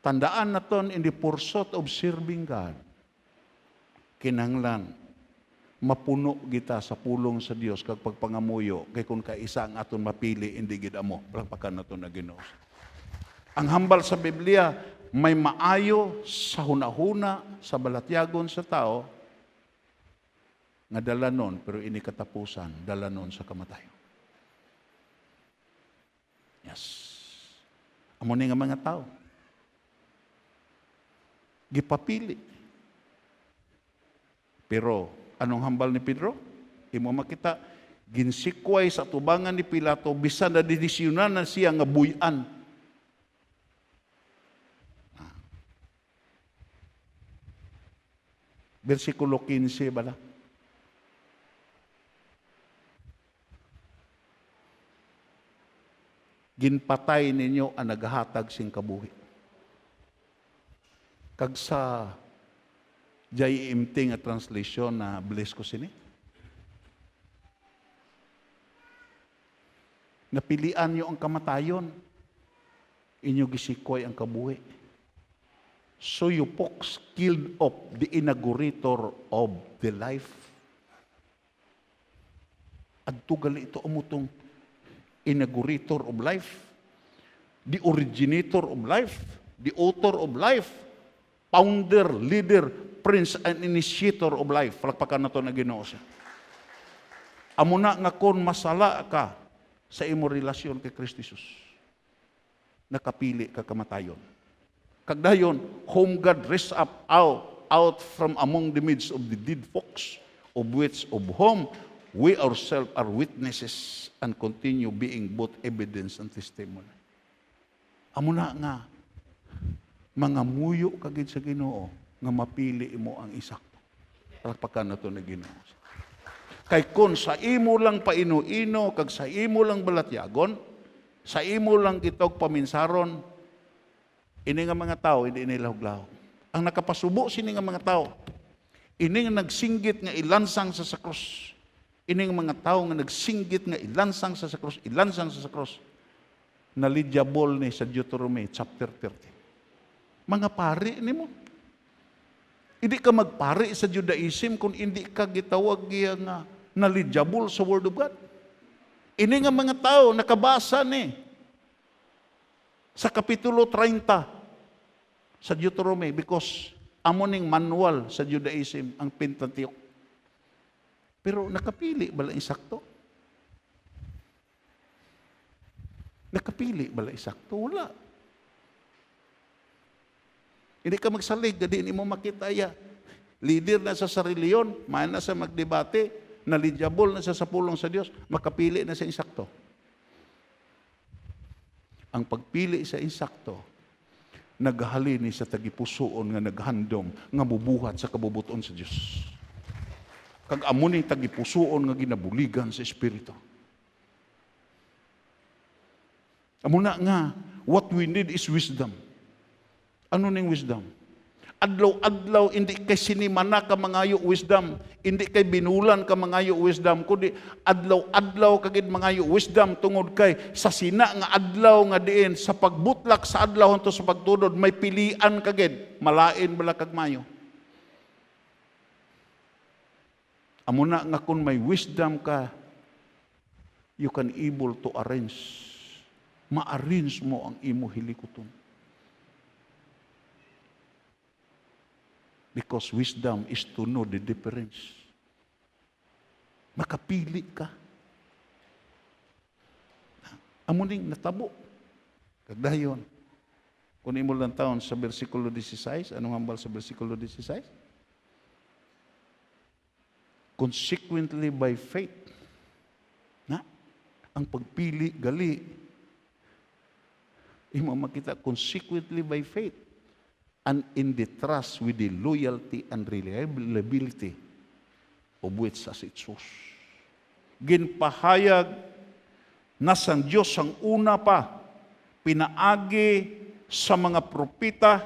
Tandaan naton in the pursuit of serving God, kinahanglan mapuno kita sa pulong sa Dios kag pagpangamuyo kay kun kaisa ang aton mapili indi gid amo palakpakan naton na Ginoo. Ang hambal sa Biblia may maayo sa hunahuna sa balatyagon sa tao nga dalanon pero ini katapusan dalanon sa kamatayon. Yes. Amo ni nga mga tao gipapili. Pero anong hambal ni Pedro? Imo makita, ginsikway sa tubangan ni Pilato, bisan na didisyonan na siya nga buyan. Versikulo 15 bala. Ginpatay ninyo ang naghatag sing kabuhi. Kag sa JMT nga translation na bless ko sini. Napilian nyo ang kamatayon. Inyo gisikoy ang kabuhi. So you folks killed off the inaugurator of the life. Adto gali ito umutong inaugurator of life. The originator of life. The author of life. Founder, leader, prince, and initiator of life. Palakpakan na ito na Ginoo siya. Amo na nga kung masala ka sa imo relasyon kay Kristo Jesus, nakapili ka kamatayon. Kagdayon, whom God raised up out from among the midst of the dead folks, of which of whom we ourselves are witnesses and continue being both evidence and testimony. Amo na nga, mga muyo kagid sa Ginoo nga mapili mo ang isakto. Palakpakan na ito na Ginoo. Kay kun sa imo lang paino-ino, kag sa imo lang balatyagon, sa imo lang kitog paminsaron, ini nga mga tao, hindi nilahog-lahog. Ang nakapasubo sini nga mga tao, ini nga nagsinggit nga ilansang sa krus. Ini nga mga tao nga nagsinggit nga ilansang sa krus, ilansang sa krus. Nalidyabol ni sa Deuteronomy chapter 30. Mga pari ni mo. Hindi ka magpari sa Judaism kung hindi ka gitawag nga knowledgeable sa Word of God. Ini nga mga tao nakabasa ni sa Kapitulo 30 sa Deuteronomy because amo ning manual sa Judaism ang Pentateuch. Pero nakapili bala isakto? Nakapili bala isakto? Wala. Hindi ka magsalig, hindi mo makita ya. Leader na sa sariliyon, mayan na sa magdebate, nalidyabol na sa pulong sa Diyos, makapili na sa insakto. Ang pagpili sa insakto, naghalini sa tagipusoon nga naghandom, nga bubuhat sa kabubuton sa Diyos. Kag amuning tagipusoon nga ginabuligan sa Espiritu. Amuna nga, what we need is wisdom. Ano ning wisdom? Adlaw-adlaw, hindi kay sinimana ka mangayo wisdom, hindi kay binulan ka mangayo wisdom, kundi adlaw-adlaw kagid mangayo wisdom tungod kay sa sina nga adlaw nga diin, sa pagbutlak sa adlaw hanto sa pagtudod, may pilian kagid, malain bala kag mayo. Amo na nga kung may wisdom ka, you can able to arrange. Ma-arrange mo ang imo hilikuton. Because wisdom is to know the difference. Makapili ka. Amuning natabo. Kagdayon. Kung imo lang taon sa versikulo 16, anong hambal sa versikulo 16? Consequently by faith. Na? Ang pagpili, gali. Imo makita, consequently by faith. And in the trust with the loyalty and reliability of which as Isus. Ginpahayag na sang Diyos ang una pa, pinaagi sa mga propita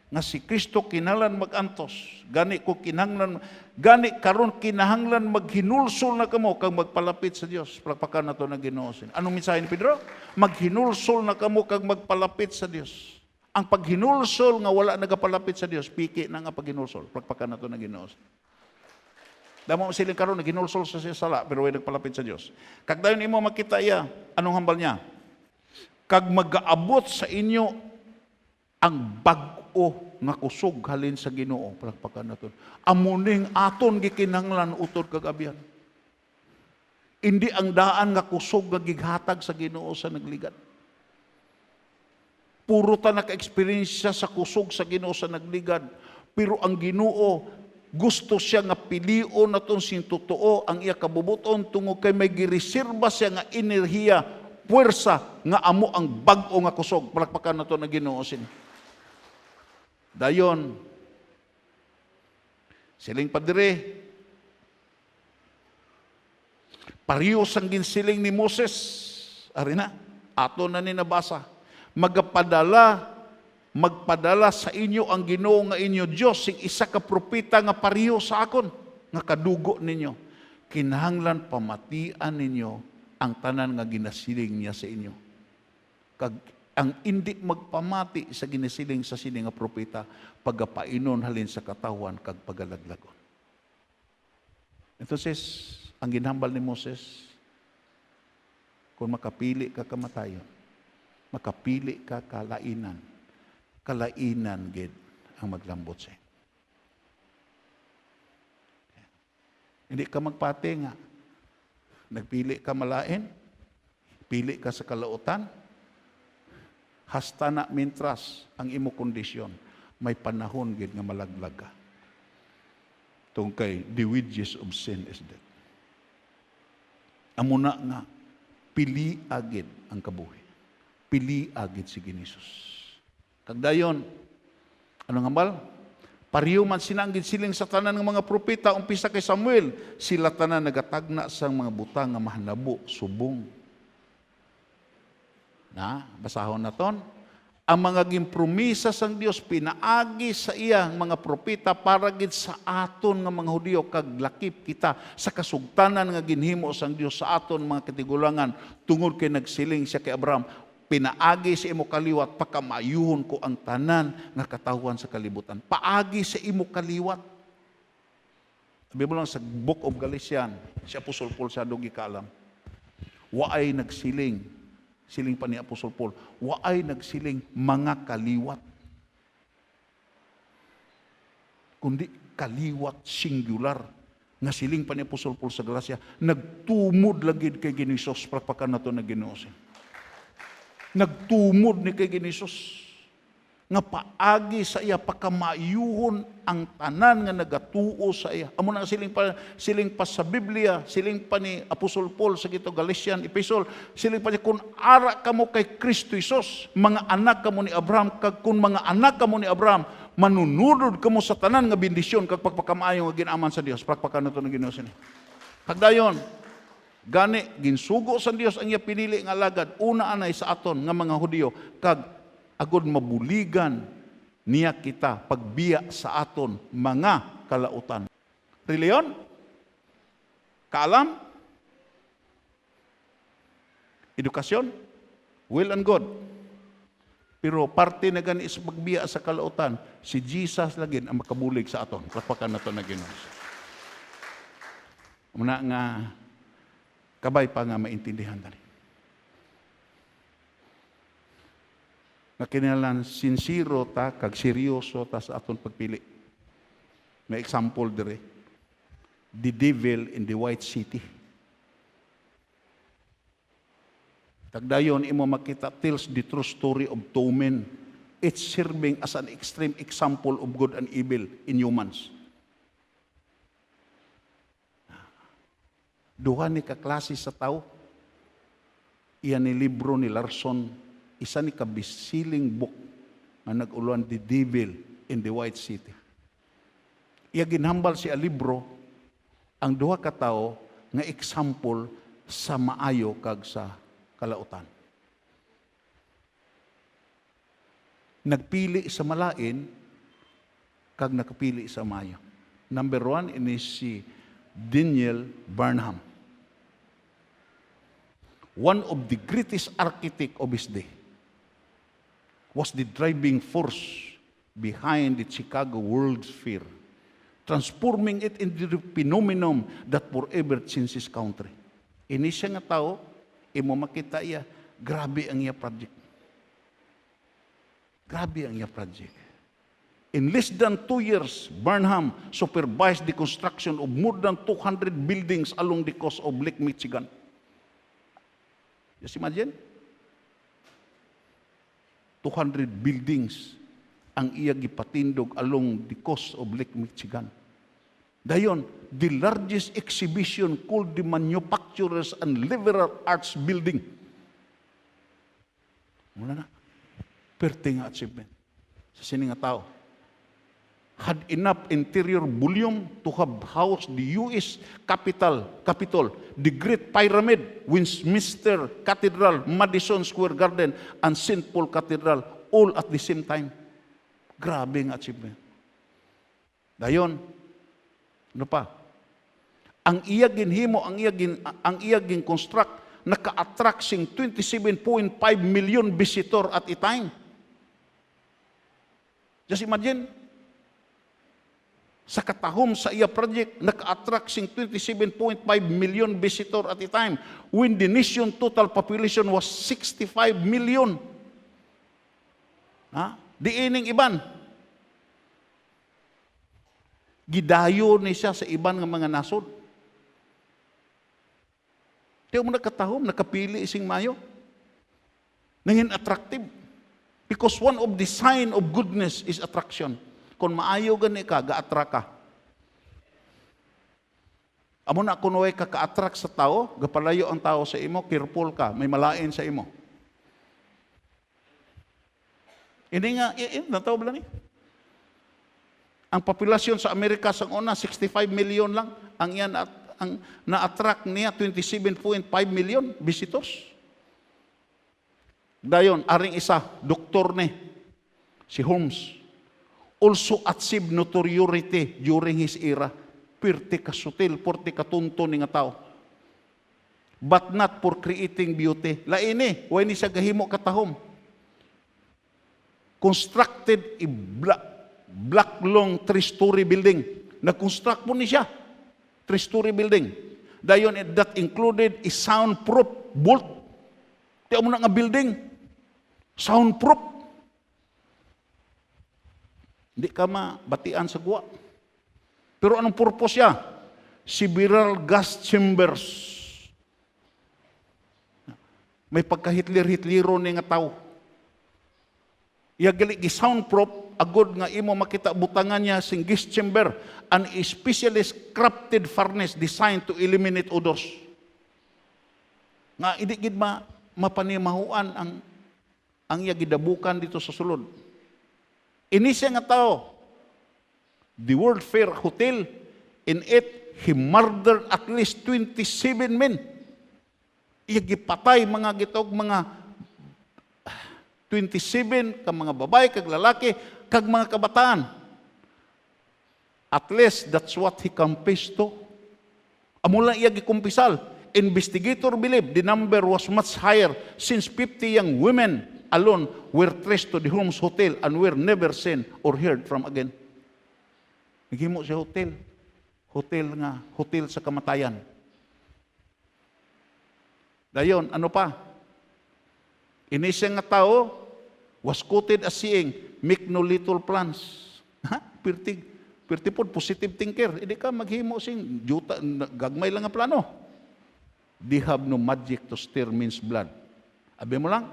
nga si Kristo kinahanglan magantos. Gani karon kinahanglan maghinulsol na kamo kag magpalapit sa Dios. Palakpakan nato na Ginoo. Anong mensahe ni Pedro? Maghinulsol na kamo kag magpalapit sa Dios. Ang paghinulsol nga wala nagapalapit sa Dios, piki na nga paghinulsol. Palakpakan nato na Ginoo. Damo siling karon naghinulsol sa siya sala pero way nagpalapit sa Dios. Kag dayon imo makita iya, anong hambal niya? Kag magaabot sa inyo ang bag-o nga kusog halin sa Ginoo. Palakpakan naton. Amuning aton gikinahanglan utod kag abyan. Hindi ang daan nga kusog nga gighatag sa Ginoo sa nagligat. Puro ta naka-experience sa kusog sa Ginoo sa nagligad. Pero ang Ginoo gusto siya nga pilion naton sin totoo ang iya kabubuton tungod kay may gireserba siya nga enerhiya, puwersa nga amo ang bag-o nga kusog. Palakpakan naton ang Ginoo sin. Dayon, siling padire, parehas ang ginsiling ni Moses, arina, ato na ni nabasa, magpadala sa inyo ang Ginoo nga inyo Dios, sing isa ka propeta nga pareho sa akon, nga kadugo ninyo. Kinahanglan pamatian ninyo ang tanan nga ginasiling niya sa inyo. Kag ang hindi magpamati sa ginasiling sa sini nga propeta, pagapainon halin sa katawan kag pagalaglagon. Entonces, ang ginhambal ni Moses, kung makapili ka kamatayon, makapili ka kalainan, kalainan gid ang maglambot sa inyo. Hindi ka magpati nga. Nagpili ka malain, pili ka sa kalautan, hasta na mintras ang imo kondisyon, may panahon gid nga malaglag ka. Tungkay, the wages of sin is death. Amuna nga, pili agid ang kabuhi. Pili agid si Ginisus. Kagdayon, anong hambal? Pareho man sinanggid siling sa tanan ng mga propeta, umpisa kay Samuel, sila tanan nagatagna sang mga butang nga mahanabo, subong. Na, basahon na ton. Ang mga gimpromisa sang Dios pinaagi sa iyang mga propeta para gid sa aton nga mga Hudiyo kag lakip kita sa kasugtanan nga ginhimo sang Dios sa aton mga katigulangan tungod kay nagsiling siya kay Abraham, pinaagi sa imo kaliwat pakamayuhon ko ang tanan nga katawhan sa kalibutan. Paagi sa imo kaliwat. Sabi mo lang sa Book of Galatians, si Apostol Paul sa dugi kaalam. Waay nagsiling siling pa ni Apostol Paul, waay nagsiling mga kaliwat. Kundi kaliwat singular. Nga siling pa ni Apostol Paul sa Galacia, nagtumod lagid kay Ginisos, palakpakan na ito na Ginoo. Nagtumod ni kay Ginisos. Nga paagi sa iya, pakamayuhon ang tanan nga nagatuo sa iya. Amo na siling pa sa Biblia, siling pa ni Apostol Paul sa gito Galatian Epistle, siling pa niya, kung ara kamo kay Kristo Jesus, mga anak kamo ni Abraham, kag kung mga anak kamo ni Abraham, manununod kamo sa tanan nga bendisyon kag pagpakamaayo nga ginaman sa Dios. Pakpakan nato ng Ginoo sini. Kagdayon, gani ginsugo sa Dios ang iya pinili nga alagad, una anay sa aton nga mga Hudiyo, kag agod mabuligan niya kita pagbiya sa aton mga kalautan. Reliyon? Kaalam? Edukasyon? Will and good. Pero parte na gani sa pagbiya sa kalautan, si Jesus lagi ang makabulig sa aton. Kalpakan na ito na Ginoo. Muna nga, kabay pa nga maintindihan na rin. Na kinahanglan sincero ta kag seryoso ta sa aton pagpili. May example dire. The devil in the white city. Tagdayon imo makita tells the true story of two men. It's serving as an extreme example of good and evil in humans. Duha ni kaklase sa tao. Iyan ni libro ni Larson, isa ni kabisiling book na nag-uluan The Devil in the White City. Iya ginhambal siya libro ang duha ka tawo nga example sa maayo kag sa kalautan. Nagpili sa malain kag nakapili sa maayo. Number 1 ini si Daniel Burnham. One of the greatest architect of his day. Was the driving force behind the Chicago World's Fair, transforming it into the phenomenon that forever changed his country. Ini siya nga tao, imo makita iya, grabe ang iya project. Grabe ang iya project. In less than 2 years, Burnham supervised the construction of more than 200 buildings along the coast of Lake Michigan. Just imagine? 200 buildings ang iya gipatindog along the coast of Lake Michigan. Dayon, the largest exhibition called the Manufacturers and Liberal Arts Building. Muna na. Perte nga achievement sa sini nga tao. Had enough interior volume to have housed the U.S. Capitol, the Great Pyramid, Westminster Cathedral, Madison Square Garden, and St. Paul Cathedral, all at the same time. Grabe ang achievement. Dayon, ano pa? Ang iya ginhimo, ang iya gin construct, naka-attract sing 27.5 million visitor at a time. Just imagine, sa katahom sa iya project, naka-attract sing 27.5 million visitor at a time when the nation total population was 65 million. Di ining iban. Gidayo ni siya sa iban nga mga nasod. Tiyo mo nakatahom, nakapili ising mayo. Nangin attractive. Because one of the sign of goodness is attraction. Kung maayo gani ka, ga-attract ka. Amo na kung way ka ka-attract sa tao, gapalayo ang tao sa imo, careful ka, may malain sa imo. Hindi nga, nataw ba ni? Ang populasyon sa Amerika sa una, 65 million lang. Ang yan, ang na-attract niya, 27.5 million visitors. Dayon, aring isa, doktor ni, si Holmes, also achieved notoriety during his era. Pirti ka sutil, porti ka tunto ni nga tao. But not for creating beauty. Laini, way ni siya gahimo katahom. Constructed a black long 3-story building. Nag-construct po ni siya. 3-story building. Dayon, that included a soundproof vault. Tiyo mo na nga building. Soundproof. Hindi ka mabatian sa guwa. Pero anong purpose niya? Several gas chambers. May pagka-Hitler-Hitlero ni nga tao. Iagali gi-soundproof, agod nga imo makita butangan niya sing gas chamber, an specialist crafted furnace designed to eliminate odors. Nga hindi gid mapanimahuan ang iya gidabukan dito sa sulod. Ini siya nga tao, the World Fair Hotel, in it, he murdered at least 27 men. Iya gipatay mga gitog, mga 27, ka mga babae, kag lalaki, kag mga kabataan. At least, that's what he confessed to. Amula iya gikumpisal. Investigator believe the number was much higher since 50 young women alone were traced to the Holmes Hotel and were never seen or heard from again. Naghimo siya hotel. Hotel sa kamatayan. Dayon, ano pa? Ini siya nga tao was quoted as saying, make no little plans. Pirti po, positive thinker. Hindi ka maghimo sing, gagmay lang ang plano. They have no magic to stir men's blood. Abi mo lang,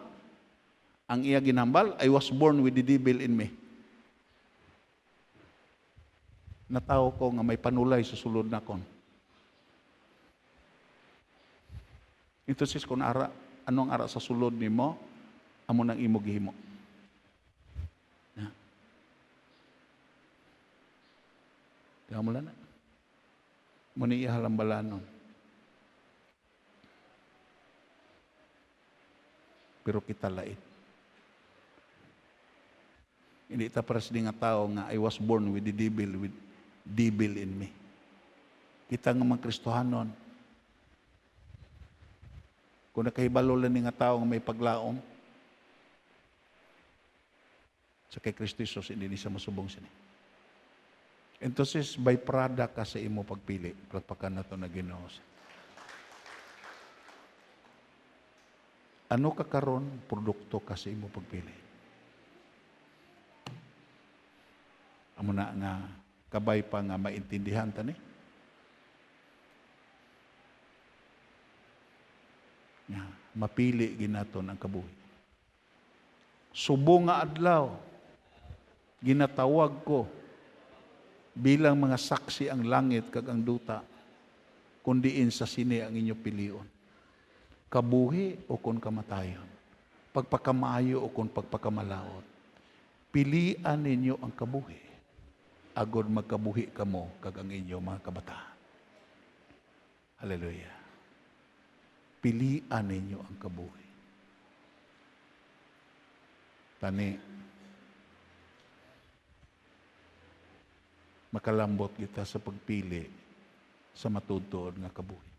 ang iya ginambal, I was born with the devil in me. Nataw ko nga may panulay sa sulod na kon. Ito sis, kung anong ara sa sulod ni mo, amo nang imo gihimo. Kaya mo lang na. Muni ihalambalanon. Pero kita lait. Hindi ta pares di nga tao nga I was born with devil in me. Kita nga mga Kristohanon. Kung nakahibalo lang ni nga tao nga may paglaom, sa kay Kristo Jesus, hindi ni siya masubong siya. Entonces, by product ka sa imo pagpili. Pagpakan na ito na Ginoo. Ano ka karon produkto ka sa imo pagpili? Amo na nga, kabay pa nga maintindihan tani. Nga, mapili ginaton ang kabuhi. Subo nga adlaw, ginatawag ko bilang mga saksi ang langit kag ang duta, kundiin sa sini ang inyo pilion. Kabuhi o kun kamatayon, pagpakamaayo o kun pagpakamalaot. Pilian ninyo ang kabuhi, agod magkabuhi kamo kag ang inyo mga kabataan. Hallelujah. Pilian ninyo ang kabuhi. Tani, makalambot kita sa pagpili sa matutuod nga kabuhi.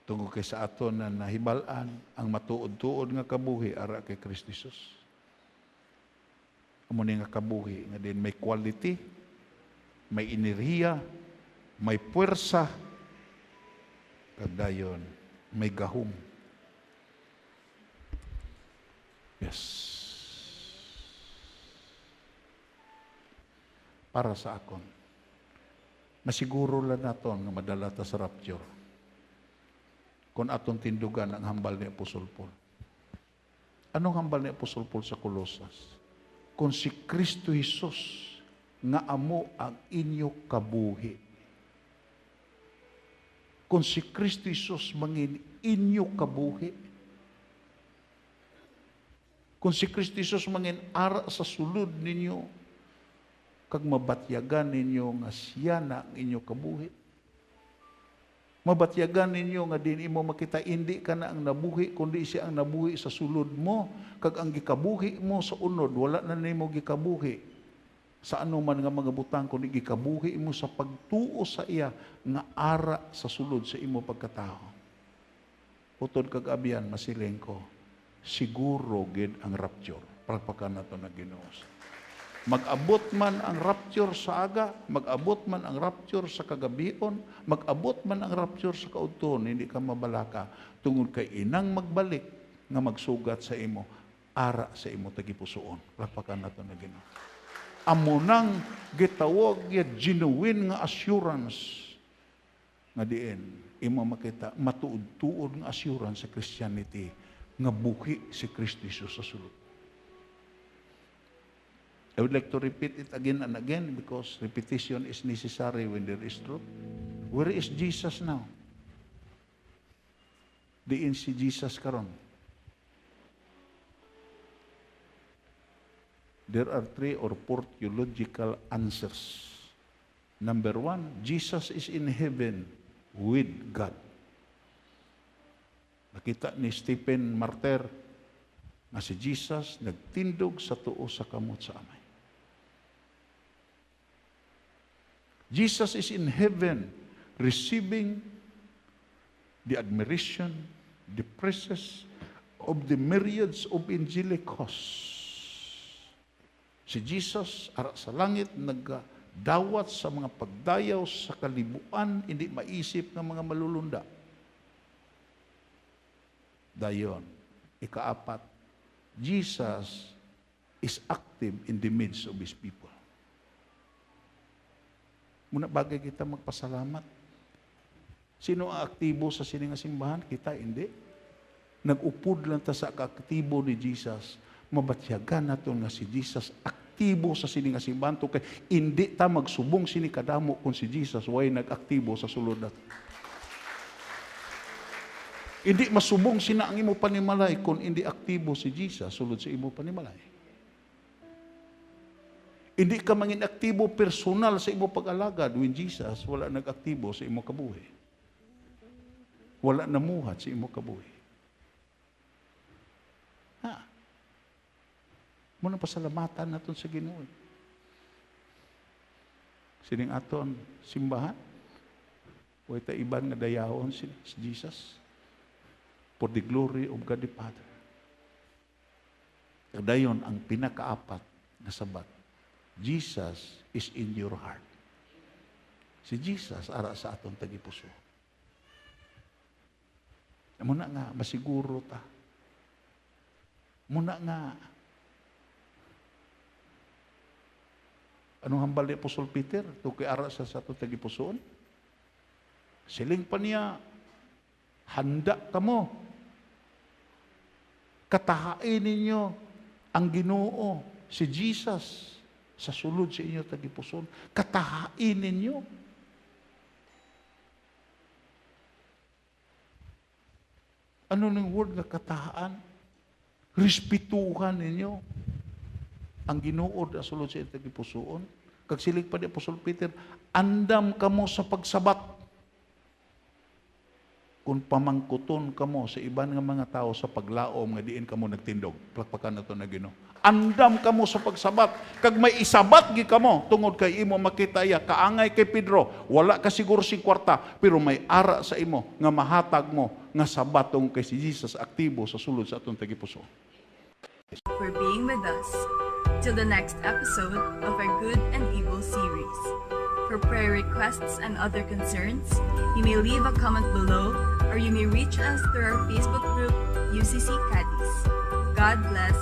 Tungod kay sa aton na nahibalan ang matuod-tuod nga kabuhi ara kay Kristo Jesus. Amo ni nga kabuhi nga din may quality, may enerhiya, may puwersa, kagdayon may gahom. Yes. Para sa akon, masiguro lang naton nga madala ta sa rapture kung aton tindugan ang hambal ni Apostol Paul. Anong hambal ni Apostol Paul sa Colosas? Kung si Kristo Jesus nga amo ang inyo kabuhi. Kung si Kristo Jesus mangin inyo kabuhi. Kung si Kristo Jesus mangin ara sa sulod ninyo, kag mabatyagan ninyo nga siya na ang inyo kabuhi. Mabatyagan ninyo nga din imo makita hindi ka na ang nabuhi kundi siya ang nabuhi sa sulod mo, kag ang gikabuhi mo sa unod wala na nimo gikabuhi sa anuman nga mga butang kundi gikabuhi mo sa pagtuo sa iya nga ara sa sulod sa imo pagkatao. Utod kag abyan masiling ko, siguro gid ang rapture. Palpakan nato na Ginoo. Mag-abot man ang rapture sa aga, mag-abot man ang rapture sa kagabion, mag-abot man ang rapture sa kaudton, hindi ka mabalaka. Tungod kay inang magbalik nga magsugat sa imo, ara sa imo tagipusoon. Palpakan nato na Ginoo. Amo nang gitawag ya genuine nga assurance nga diin imo makita matuod-tuod nga assurance sa Christianity nga buhi si Kristo Jesus sa sulod. I would like to repeat it again and again because repetition is necessary when there is truth. Where is Jesus now? Diin si Jesus karon. There are 3 or 4 theological answers. Number 1, Jesus is in heaven with God. Nakita ni Stephen Martyr na si Jesus nagtindog sa tuo sa kamot sa Amay. Jesus is in heaven receiving the admiration, the praises of the myriads of angelic hosts. Si Jesus ara sa langit nagdawat sa mga pagdayaw sa kalibuan, hindi maisip ng mga malulunda. Dayon, ikaapat, Jesus is active in the midst of His people. Muna bagay kita magpasalamat. Sino ang aktibo sa sining simbahan? Kita, hindi. nag-upod lang ta sa kaaktibo ni Jesus, mabatyagan naton nga si Jesus aktibo sa sini nga simbanto kay hindi ta magsubong sini kadamo kung si Jesus way nag-aktibo sa sulod nato. Hindi masubong sina ang imo panimalay kung hindi aktibo si Jesus sulod sa imo panimalay. Hindi ka mangin aktibo personal sa imo pag-alagad when Jesus wala nag-aktibo sa imo kabuhi. Wala namuhat sa imo kabuhi. Ha? Muna pasalamatan naton sa Ginoo. Sining aton simbahan. Way ta iban nga dayahon si Jesus for the glory of God the Father. Dayon ang pinakaapat na sabat. Jesus is in your heart. Si Jesus ara sa aton tagipuso. Muna nga masiguro ta. Muna nga anong hambal ni Apostol Peter? Ito kay ara sa aton tagipusoon. Siling pa niya, handa kamo. Katahain ninyo ang Ginoo, si Jesus, sa sulod sa inyo tagipuson. Katahain ninyo. Ano ng word nga katahaan? Respetuhan ninyo ang Ginoo sa sulod sa inyo tagipuson. Kagsilig pa ni Apostol Peter, andam kamo sa pagsabat. Kung pamangkuton kamo sa iban nga mga tao sa paglaom nga diin kamo nagtindog. Plakpakan na ito na Ginoo. Andam kamo sa pagsabat. Kag may isabat gi kamo tungod kay imo makita ya kaangay kay Pedro. Wala ka siguro si kwarta pero may ara sa imo nga mahatag mo nga sabatong kay si Jesus aktibo sa sulod sa atong tagipuso. For being with us. Till the next episode of our Good and Evil series. For prayer requests and other concerns, you may leave a comment below or you may reach us through our Facebook group, UCC Cadiz. God bless